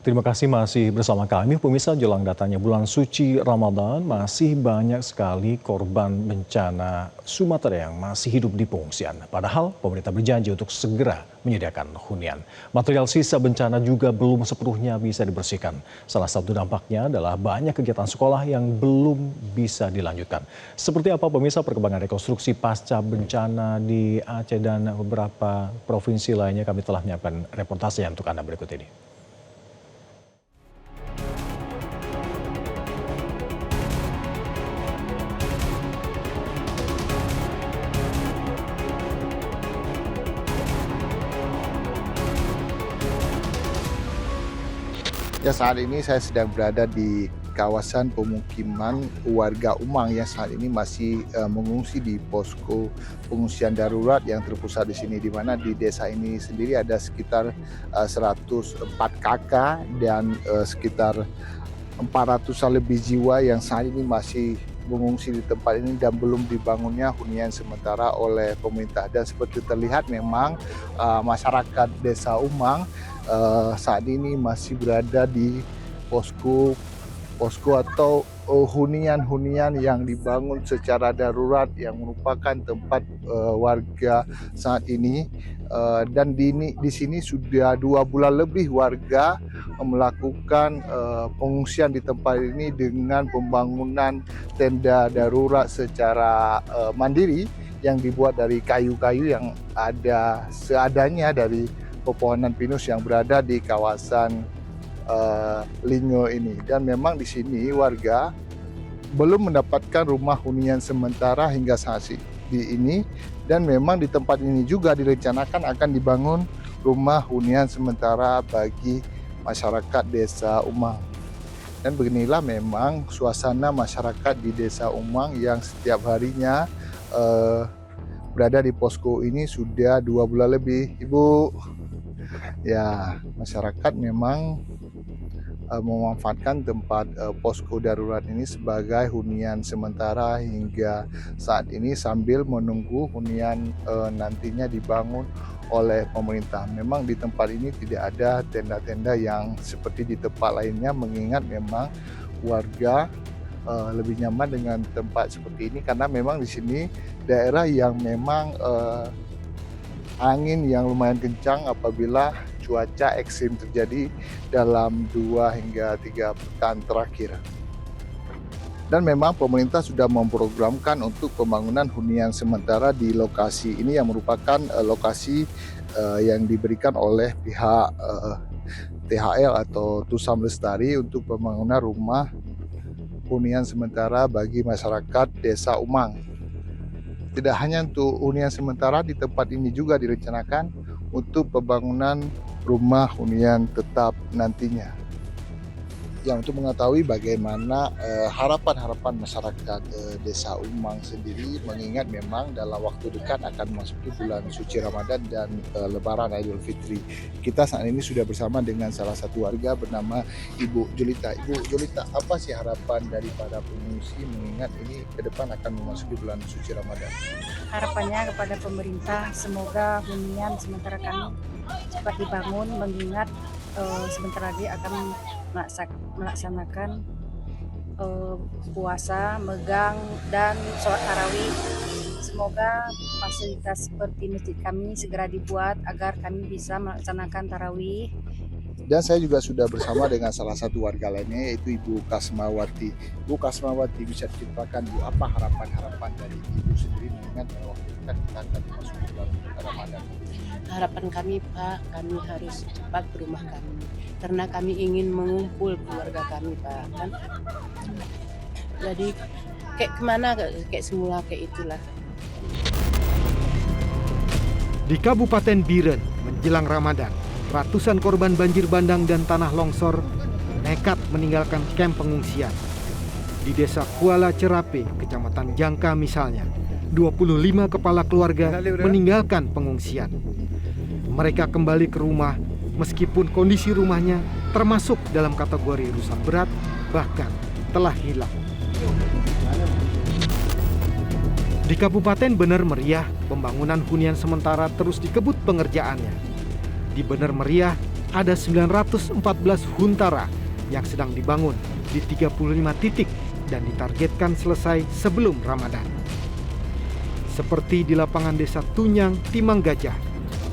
Terima kasih masih bersama kami. Pemirsa, jelang datangnya bulan suci Ramadan, masih banyak sekali korban bencana Sumatera yang masih hidup di pengungsian. Padahal pemerintah berjanji untuk segera menyediakan hunian. Material sisa bencana juga belum sepenuhnya bisa dibersihkan. Salah satu dampaknya adalah banyak kegiatan sekolah yang belum bisa dilanjutkan. Seperti apa pemirsa perkembangan rekonstruksi pasca bencana di Aceh dan beberapa provinsi lainnya, kami telah menyiapkan reportasenya untuk Anda berikut ini. Ya, saat ini saya sedang berada di kawasan pemukiman warga Umang yang saat ini masih mengungsi di posko pengungsian darurat yang terpusat di sini, di mana di desa ini sendiri ada sekitar 104 kakak dan sekitar 400-an lebih jiwa yang saat ini masih mengungsi di tempat ini dan belum dibangunnya hunian sementara oleh pemerintah. Dan seperti terlihat memang masyarakat desa Umang saat ini masih berada di posko atau hunian-hunian yang dibangun secara darurat yang merupakan tempat warga saat ini. Dan di sini sudah 2 bulan lebih warga melakukan pengungsian di tempat ini dengan pembangunan tenda darurat secara mandiri yang dibuat dari kayu-kayu yang ada seadanya dari pepohonan pinus yang berada di kawasan Lingo ini. Dan memang di sini warga belum mendapatkan rumah hunian sementara hingga saat ini, dan memang di tempat ini juga direncanakan akan dibangun rumah hunian sementara bagi masyarakat desa Umang. Dan beginilah memang suasana masyarakat di desa Umang yang setiap harinya berada di posko ini sudah 2 bulan lebih. Ibu, ya, masyarakat memang memanfaatkan tempat posko darurat ini sebagai hunian sementara hingga saat ini sambil menunggu hunian nantinya dibangun oleh pemerintah. Memang di tempat ini tidak ada tenda-tenda yang seperti di tempat lainnya, mengingat memang warga lebih nyaman dengan tempat seperti ini karena memang di sini daerah yang memang angin yang lumayan kencang apabila cuaca ekstrim terjadi dalam 2 hingga 3 pekan terakhir. Dan memang pemerintah sudah memprogramkan untuk pembangunan hunian sementara di lokasi ini yang merupakan lokasi yang diberikan oleh pihak THL atau Tusam Lestari untuk pembangunan rumah hunian sementara bagi masyarakat desa Umang. Tidak hanya untuk hunian sementara, di tempat ini juga direncanakan untuk pembangunan rumah hunian tetap nantinya. Yang untuk mengetahui bagaimana harapan-harapan masyarakat desa Umang sendiri, mengingat memang dalam waktu dekat akan memasuki bulan suci Ramadan dan Lebaran Idul Fitri. Kita saat ini sudah bersama dengan salah satu warga bernama Ibu Julita. Ibu Julita, apa sih harapan daripada pengungsi mengingat ini ke depan akan memasuki bulan suci Ramadan? Harapannya kepada pemerintah, semoga hunian sementara kami cepat dibangun, mengingat sebentar lagi akan melaksanakan puasa, megang, dan sholat tarawih. Semoga fasilitas seperti masjid kami segera dibuat agar kami bisa melaksanakan tarawih. Dan saya juga sudah bersama dengan salah satu warga lainnya, yaitu Ibu Kasmawati. Bu Kasmawati, bisa diceritakan Bu, apa harapan-harapan dari Ibu sendiri mengingat waktu dekat kita akan memasuki bulan Ramadan? Harapan kami, Pak, kami harus cepat ke rumah kami karena kami ingin mengumpul keluarga kami, Pak, kan. Jadi kayak kemana, kayak semula, kayak itulah. Di Kabupaten Biren menjelang Ramadan, ratusan korban banjir bandang dan tanah longsor nekat meninggalkan kamp pengungsian. Di desa Kuala Cerape, Kecamatan Jangka misalnya, 25 kepala keluarga meninggalkan pengungsian. Mereka kembali ke rumah meskipun kondisi rumahnya termasuk dalam kategori rusak berat, bahkan telah hilang. Di Kabupaten Bener Meriah, pembangunan hunian sementara terus dikebut pengerjaannya. Di Bener Meriah, ada 914 huntara yang sedang dibangun di 35 titik dan ditargetkan selesai sebelum Ramadan. Seperti di lapangan desa Tunyang, Timang Gajah,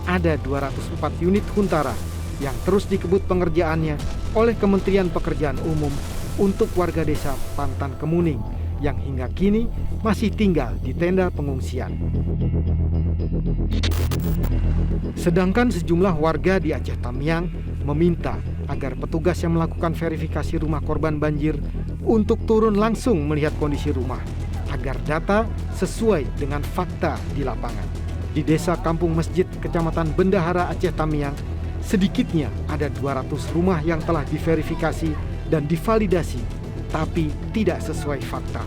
ada 204 unit huntara yang terus dikebut pengerjaannya oleh Kementerian Pekerjaan Umum untuk warga desa Pantan Kemuning yang hingga kini masih tinggal di tenda pengungsian. Sedangkan sejumlah warga di Aceh Tamiang meminta agar petugas yang melakukan verifikasi rumah korban banjir untuk turun langsung melihat kondisi rumah agar data sesuai dengan fakta di lapangan. Di Desa Kampung Masjid, Kecamatan Bendahara, Aceh Tamiang, sedikitnya ada 200 rumah yang telah diverifikasi dan divalidasi, tapi tidak sesuai fakta.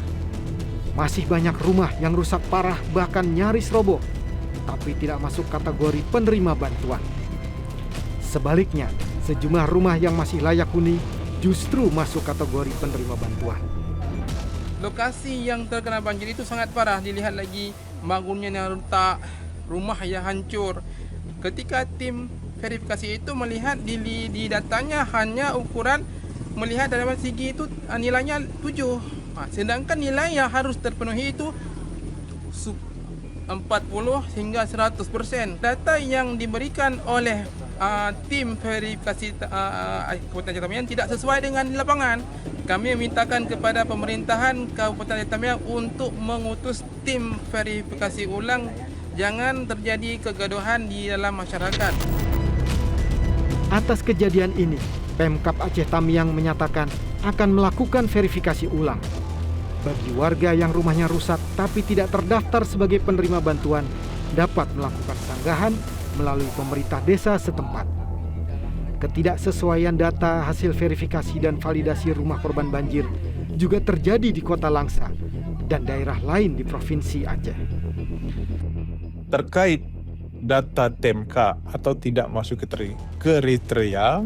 Masih banyak rumah yang rusak parah bahkan nyaris roboh, tapi tidak masuk kategori penerima bantuan. Sebaliknya, sejumlah rumah yang masih layak huni justru masuk kategori penerima bantuan. Lokasi yang terkena banjir itu sangat parah, dilihat lagi bangunnya yang retak, rumah yang hancur. Ketika tim verifikasi itu melihat di datanya hanya ukuran melihat dari segi itu nilainya 7. Sedangkan nilai yang harus terpenuhi itu 40 hingga 100%. Data yang diberikan oleh tim verifikasi Kabupaten Aceh Tamiang tidak sesuai dengan di lapangan. Kami memintakan kepada pemerintahan Kabupaten Aceh Tamiang untuk mengutus tim verifikasi ulang, jangan terjadi kegaduhan di dalam masyarakat. Atas kejadian ini, Pemkab Aceh Tamiang menyatakan akan melakukan verifikasi ulang. Bagi warga yang rumahnya rusak tapi tidak terdaftar sebagai penerima bantuan, dapat melakukan sanggahan melalui pemerintah desa setempat. Ketidaksesuaian data hasil verifikasi dan validasi rumah korban banjir juga terjadi di Kota Langsa dan daerah lain di Provinsi Aceh. Terkait data TMK atau tidak masuk kriteria,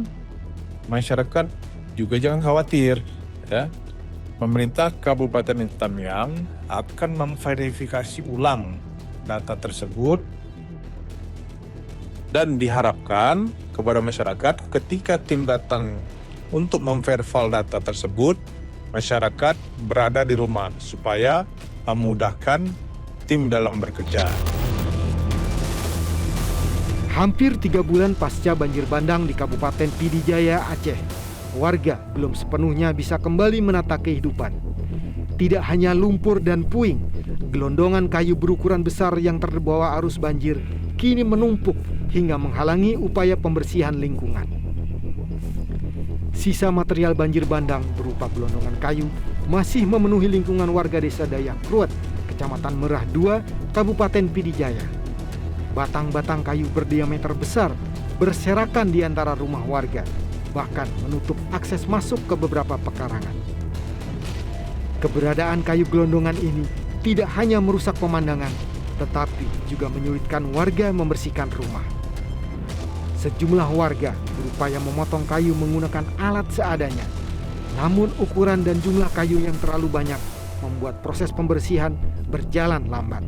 masyarakat juga jangan khawatir, ya. Pemerintah Kabupaten Aceh Tamiang akan memverifikasi ulang data tersebut dan diharapkan kepada masyarakat ketika tim datang untuk memverifal data tersebut, masyarakat berada di rumah supaya memudahkan tim dalam bekerja. Hampir 3 bulan pasca banjir bandang di Kabupaten Pidi Jaya, Aceh, warga belum sepenuhnya bisa kembali menata kehidupan. Tidak hanya lumpur dan puing, gelondongan kayu berukuran besar yang terbawa arus banjir kini menumpuk hingga menghalangi upaya pembersihan lingkungan. Sisa material banjir bandang berupa gelondongan kayu masih memenuhi lingkungan warga desa Dayak Kruet, Kecamatan Merah 2, Kabupaten Pidi Jaya. Batang-batang kayu berdiameter besar berserakan di antara rumah warga, bahkan menutup akses masuk ke beberapa pekarangan. Keberadaan kayu gelondongan ini tidak hanya merusak pemandangan, tetapi juga menyulitkan warga membersihkan rumah. Sejumlah warga berupaya memotong kayu menggunakan alat seadanya, namun ukuran dan jumlah kayu yang terlalu banyak membuat proses pembersihan berjalan lambat.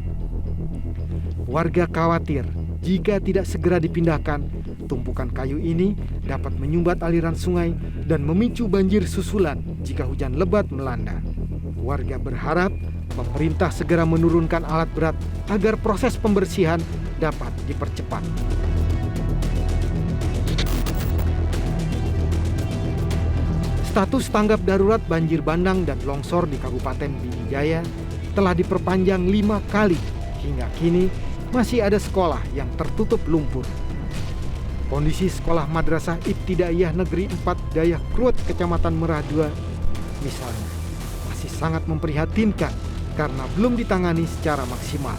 Warga khawatir jika tidak segera dipindahkan, tumpukan kayu ini dapat menyumbat aliran sungai dan memicu banjir susulan jika hujan lebat melanda. Warga berharap pemerintah segera menurunkan alat berat agar proses pembersihan dapat dipercepat. Status tanggap darurat banjir bandang dan longsor di Kabupaten Pidi Jaya telah diperpanjang 5 kali. Hingga kini masih ada sekolah yang tertutup lumpur. Kondisi sekolah Madrasah Ibtidaiyah Negeri 4 Dayak Kruet, Kecamatan Merah 2 misalnya, masih sangat memprihatinkan karena belum ditangani secara maksimal.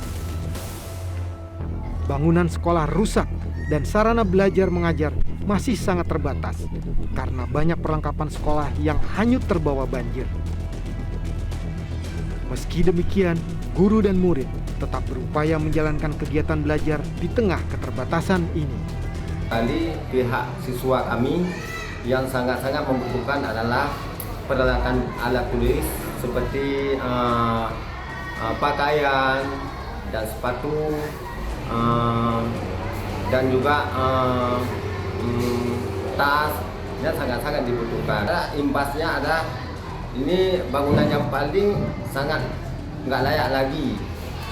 Bangunan sekolah rusak dan sarana belajar mengajar masih sangat terbatas karena banyak perlengkapan sekolah yang hanyut terbawa banjir. Meski demikian, guru dan murid tetap berupaya menjalankan kegiatan belajar di tengah keterbatasan ini. Kali pihak siswa kami yang sangat-sangat membutuhkan adalah peralatan alat tulis seperti pakaian dan sepatu dan juga tas yang sangat-sangat dibutuhkan. Imbasnya ada ini bangunan yang paling sangat nggak layak lagi.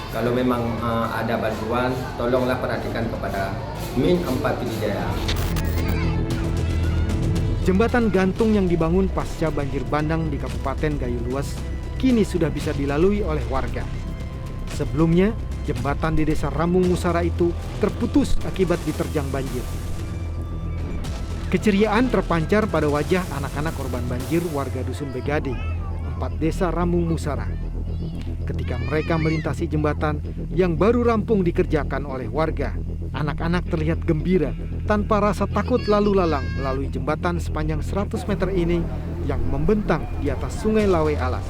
Kalau memang ada bantuan, tolonglah perhatikan kepada Min 4 Pidijaya. Jembatan gantung yang dibangun pasca banjir bandang di Kabupaten Gayo Luas kini sudah bisa dilalui oleh warga. Sebelumnya, jembatan di Desa Rambung Musara itu terputus akibat diterjang banjir. Keceriaan terpancar pada wajah anak-anak korban banjir warga Dusun Begade, 4 Desa Rambung Musara. Ketika mereka melintasi jembatan yang baru rampung dikerjakan oleh warga, anak-anak terlihat gembira tanpa rasa takut lalu lalang melalui jembatan sepanjang 100 meter ini yang membentang di atas Sungai Lawe Alas.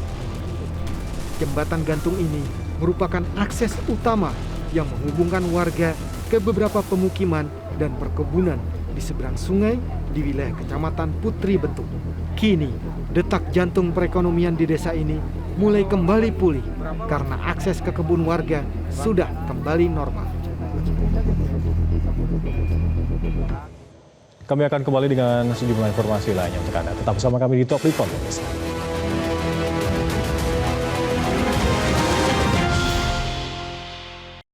Jembatan gantung ini merupakan akses utama yang menghubungkan warga ke beberapa pemukiman dan perkebunan di seberang sungai di wilayah Kecamatan Putri Bentuk. Kini, detak jantung perekonomian di desa ini mulai kembali pulih karena akses ke kebun warga sudah kembali normal. Kami akan kembali dengan sejumlah informasi lainnya untuk Anda. Tetap bersama kami di Top Report, pemirsa.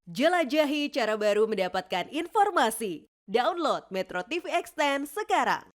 Jelajahi cara baru mendapatkan informasi. Download Metro TV Extend sekarang.